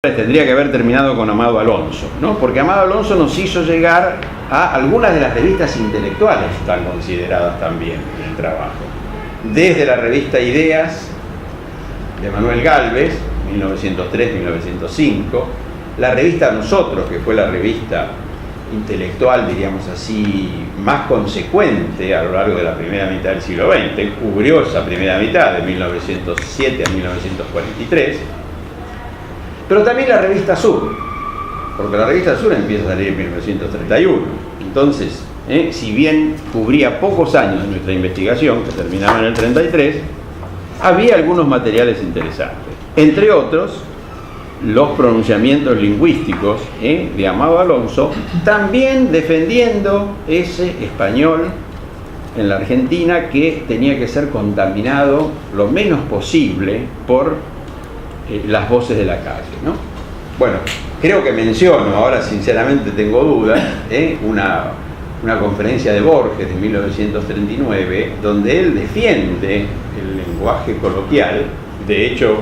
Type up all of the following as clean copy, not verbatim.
tendría que haber terminado con Amado Alonso, ¿no? Porque Amado Alonso nos hizo llegar a algunas de las revistas intelectuales tan consideradas también en el trabajo. Desde la revista Ideas de Manuel Gálvez, 1903-1905, la revista Nosotros, que fue la revista intelectual, diríamos así, más consecuente a lo largo de la primera mitad del siglo XX, cubrió esa primera mitad de 1907 a 1943, pero también la revista Sur, porque la revista Sur empieza a salir en 1931. Entonces, si bien cubría pocos años de nuestra investigación, que terminaba en el 33, había algunos materiales interesantes. Entre otros, los pronunciamientos lingüísticos de Amado Alonso, también defendiendo ese español en la Argentina que tenía que ser contaminado lo menos posible por las voces de la calle, ¿no? Bueno, creo que menciono, ahora sinceramente tengo dudas, una conferencia de Borges de 1939, donde él defiende el lenguaje coloquial. De hecho,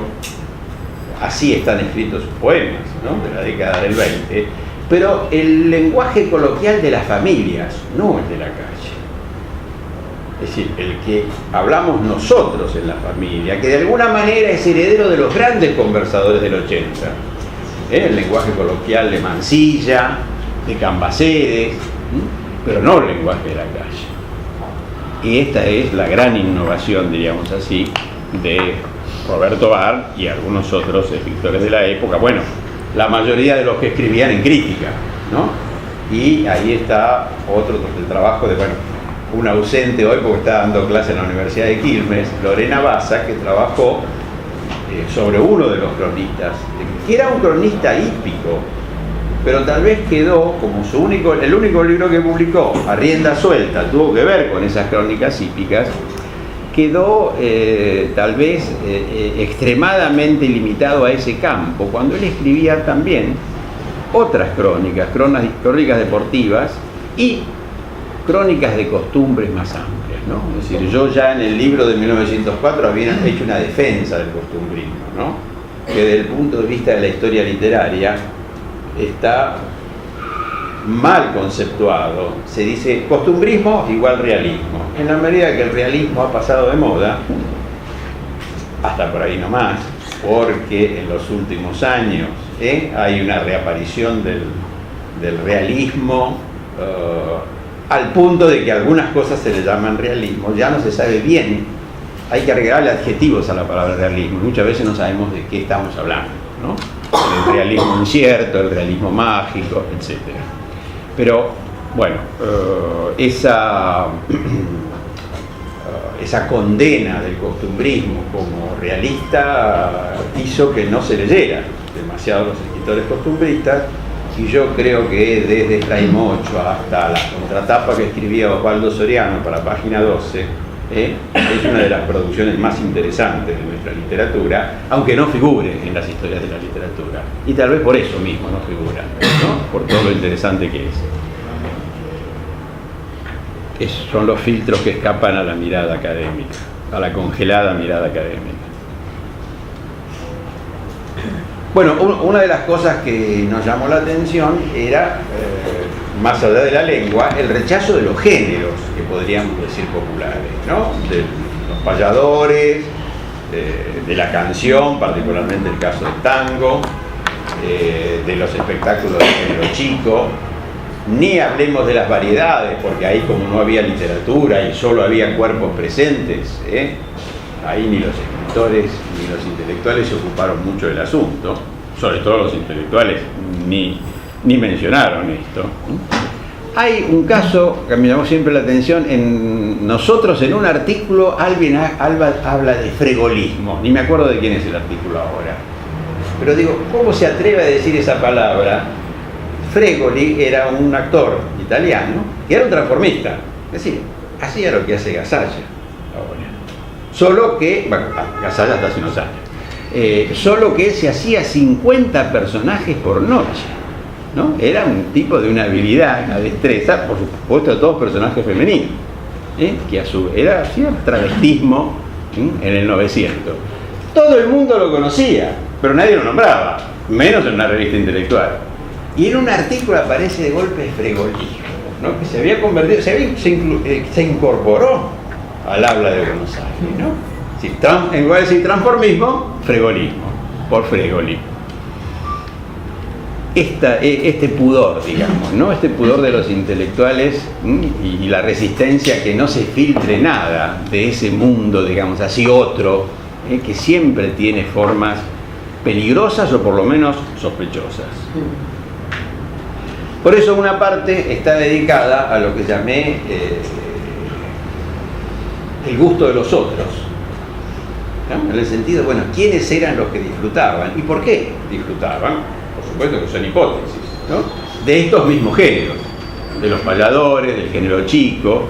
así están escritos sus poemas, ¿no?, de la década del 20, pero el lenguaje coloquial de las familias, no el de la calle. Es decir, el que hablamos nosotros en la familia, que de alguna manera es heredero de los grandes conversadores del 80. El lenguaje coloquial de Mansilla, de Cambaceres, pero no el lenguaje de la calle. Y esta es la gran innovación, diríamos así, de Roberto Barr y algunos otros escritores de la época. Bueno, la mayoría de los que escribían en crítica, ¿no? Y ahí está otro del trabajo de, bueno, un ausente hoy porque está dando clase en la Universidad de Quilmes, Lorena Baza, que trabajó sobre uno de los cronistas, que era un cronista hípico, pero tal vez quedó como el único libro que publicó a rienda suelta, tuvo que ver con esas crónicas hípicas, quedó tal vez extremadamente limitado a ese campo, cuando él escribía también otras crónicas deportivas y crónicas de costumbres más amplias, ¿no? Es decir, yo ya en el libro de 1904 había hecho una defensa del costumbrismo, ¿no?, que desde el punto de vista de la historia literaria está mal conceptuado. Se dice costumbrismo igual realismo. En la medida que el realismo ha pasado de moda, hasta por ahí nomás, porque en los últimos años hay una reaparición del realismo, al punto de que algunas cosas se le llaman realismo, ya no se sabe bien, hay que agregarle adjetivos a la palabra realismo, muchas veces no sabemos de qué estamos hablando, ¿no? El realismo incierto, el realismo mágico, etc. Pero, bueno, esa condena del costumbrismo como realista hizo que no se leyera demasiado los escritores costumbristas. Y yo creo que desde Efraín Ochoa hasta la contratapa que escribía Osvaldo Soriano para Página 12, es una de las producciones más interesantes de nuestra literatura, aunque no figure en las historias de la literatura. Y tal vez por eso mismo no figura, ¿no?, por todo lo interesante que es. Son los filtros que escapan a la mirada académica, a la congelada mirada académica. Bueno, una de las cosas que nos llamó la atención era, más allá de la lengua, el rechazo de los géneros, que podríamos decir populares, ¿no?, de los payadores, de la canción, particularmente el caso del tango, de los espectáculos de género chico. Ni hablemos de las variedades, porque ahí, como no había literatura y solo había cuerpos presentes, ahí ni los escritores ni los intelectuales se ocuparon mucho del asunto, sobre todo los intelectuales ni mencionaron esto. Hay un caso que me llamó siempre la atención, en Nosotros, en un artículo, alguien habla de fregolismo, ni me acuerdo de quién es el artículo ahora, pero digo, ¿cómo se atreve a decir esa palabra? Fregoli era un actor italiano y era un transformista, es decir, hacía lo que hace Gasalla ahora. Solo que, bueno, Gasalla hasta hace unos años, solo que se hacía 50 personajes por noche, ¿no? Era un tipo de una habilidad, una destreza, por supuesto todos personajes femeninos, que hacía travestismo en el 900. Todo el mundo lo conocía, pero nadie lo nombraba. menos en una revista intelectual. Y en un artículo aparece de golpe Fregolí, ¿no? Que se había convertido, se incorporó al habla de Buenos Aires, ¿no? Si en lugar de decir transformismo, fregolismo, por Fregolí. Este pudor, digamos, ¿no? Este pudor de los intelectuales y la resistencia a que no se filtre nada de ese mundo, digamos así, otro, que siempre tiene formas peligrosas o por lo menos sospechosas. Por eso una parte está dedicada a lo que llamé el gusto de los otros, ¿no? En el sentido, bueno, ¿quiénes eran los que disfrutaban? ¿Y por qué disfrutaban? Por supuesto que son hipótesis, ¿no? De estos mismos géneros, de los payadores, del género chico,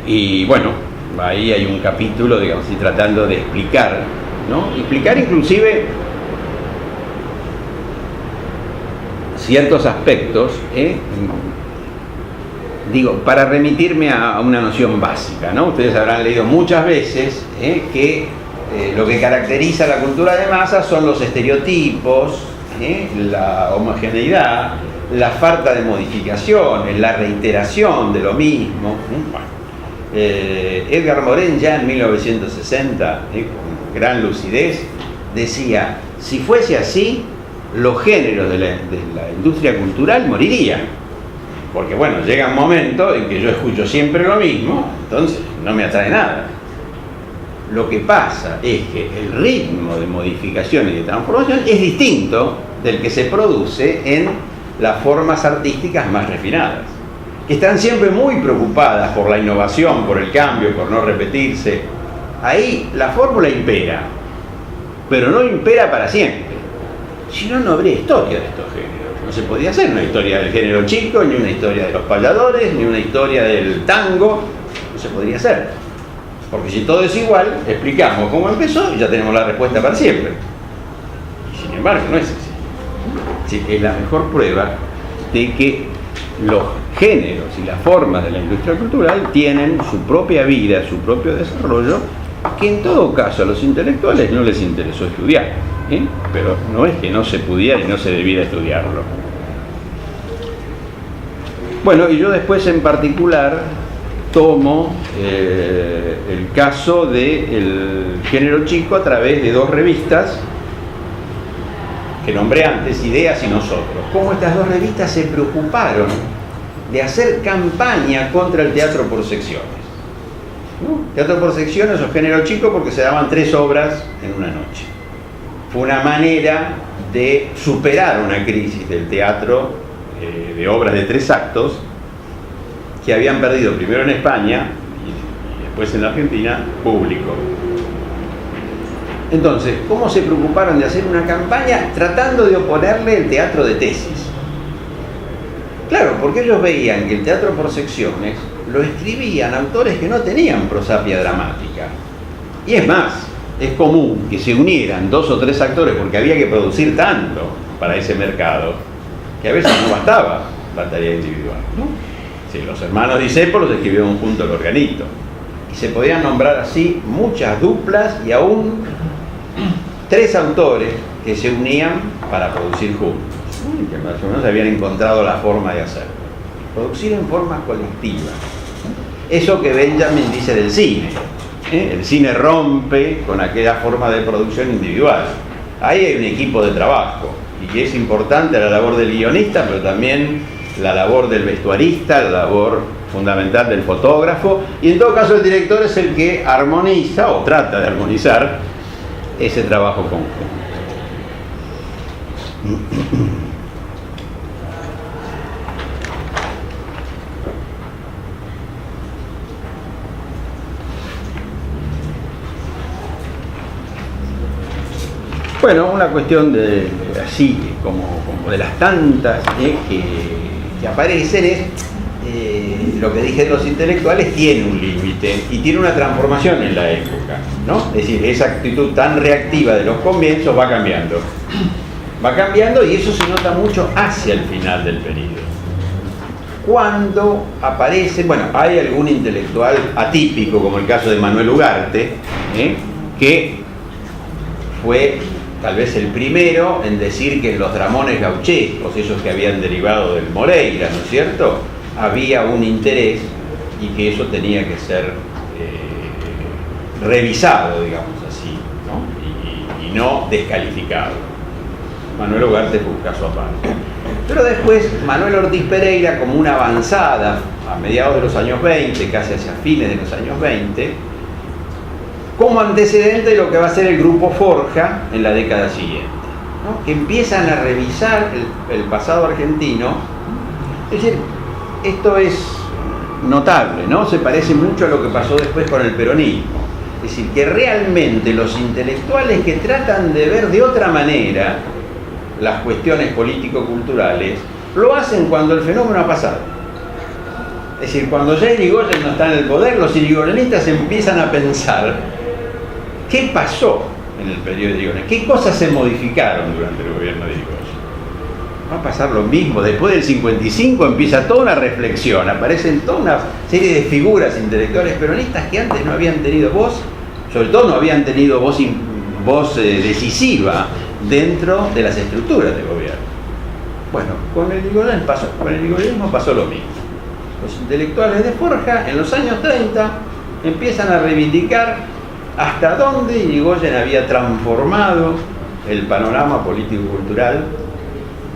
y bueno, ahí hay un capítulo, digamos, y tratando de explicar, ¿no? Explicar inclusive ciertos aspectos, digo, para remitirme a una noción básica, ¿no? Ustedes habrán leído muchas veces que lo que caracteriza la cultura de masas son los estereotipos, la homogeneidad, la falta de modificaciones, la reiteración de lo mismo. Bueno, Edgar Morin ya en 1960, con gran lucidez, decía, si fuese así, los géneros de la industria cultural morirían. Porque bueno, llega un momento en que yo escucho siempre lo mismo, entonces no me atrae nada. Lo que pasa es que el ritmo de modificación y de transformación es distinto del que se produce en las formas artísticas más refinadas, que están siempre muy preocupadas por la innovación, por el cambio, por no repetirse. Ahí la fórmula impera, pero no impera para siempre. Si no, no habría historia de estos géneros. No se podía hacer una historia del género chico, ni una historia de los payadores, ni una historia del tango. No se podría hacer. Porque si todo es igual, explicamos cómo empezó y ya tenemos la respuesta para siempre. Y sin embargo, no es así. Sí, es la mejor prueba de que los géneros y las formas de la industria cultural tienen su propia vida, su propio desarrollo, que en todo caso a los intelectuales no les interesó estudiar, pero no es que no se pudiera y no se debiera estudiarlo. Bueno, y yo después en particular tomo el caso del género chico a través de dos revistas que nombré antes, Ideas y Nosotros. Cómo estas dos revistas se preocuparon de hacer campaña contra el teatro por secciones. Teatro por secciones o género chico porque se daban 3 obras en una noche. Fue una manera de superar una crisis del teatro de obras de 3 actos que habían perdido primero en España y después en la Argentina público. Entonces, ¿cómo se preocuparon de hacer una campaña tratando de oponerle el teatro de tesis? Claro, porque ellos veían que el teatro por secciones lo escribían autores que no tenían prosapia dramática. Y es más, es común que se unieran 2 o 3 actores porque había que producir tanto para ese mercado que a veces no bastaba la tarea individual, ¿no? Sí, los hermanos Discépolos escribieron junto el organito. Y se podían nombrar así muchas duplas y aún 3 autores que se unían para producir juntos, y que más o menos habían encontrado la forma de hacerlo. Producir en forma colectiva. Eso que Benjamin dice del cine. El cine rompe con aquella forma de producción individual. Ahí hay un equipo de trabajo y que es importante la labor del guionista, pero también la labor del vestuarista, la labor fundamental del fotógrafo, y en todo caso el director es el que armoniza o trata de armonizar ese trabajo conjunto. Bueno, una cuestión de así, como de las tantas que aparecen es lo que dije de los intelectuales tiene un límite y tiene una transformación en la época, ¿no? Es decir, esa actitud tan reactiva de los comienzos va cambiando. Va cambiando y eso se nota mucho hacia el final del periodo. Cuando aparece, bueno, hay algún intelectual atípico, como el caso de Manuel Ugarte, que fue tal vez el primero en decir que en los dramones gauchescos, esos que habían derivado del Moreira, ¿no es cierto?, había un interés y que eso tenía que ser revisado, digamos así, ¿no? Y no descalificado. Manuel Ugarte fue un caso aparte. Pero después Manuel Ortiz Pereira, como una avanzada a mediados de los años 20, casi hacia fines de los años 20, como antecedente de lo que va a ser el Grupo Forja en la década siguiente, ¿no? Que empiezan a revisar el pasado argentino. Es decir, esto es notable, ¿no? Se parece mucho a lo que pasó después con el peronismo. Es decir, que realmente los intelectuales que tratan de ver de otra manera las cuestiones político-culturales lo hacen cuando el fenómeno ha pasado. Es decir, cuando ya Irigoyen no está en el poder, los irigoyenistas empiezan a pensar qué pasó en el periodo de Irigoyen, qué cosas se modificaron durante el gobierno de Irigoyen. Va a pasar lo mismo. Después del 55 empieza toda una reflexión, aparecen toda una serie de figuras intelectuales peronistas que antes no habían tenido voz, sobre todo no habían tenido voz decisiva dentro de las estructuras de gobierno. Bueno, con el irigoyenismo pasó lo mismo. Los intelectuales de Forja en los años 30 empiezan a reivindicar hasta dónde Irigoyen había transformado el panorama político-cultural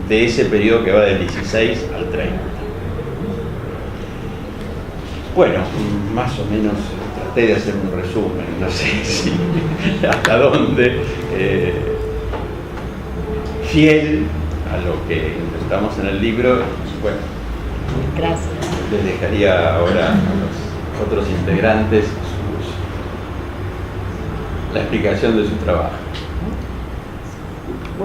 de ese periodo que va del 16 al 30. Bueno, más o menos traté de hacer un resumen, no sé si hasta dónde, fiel a lo que intentamos en el libro. Bueno, gracias. Les dejaría ahora a los otros integrantes la explicación de su trabajo.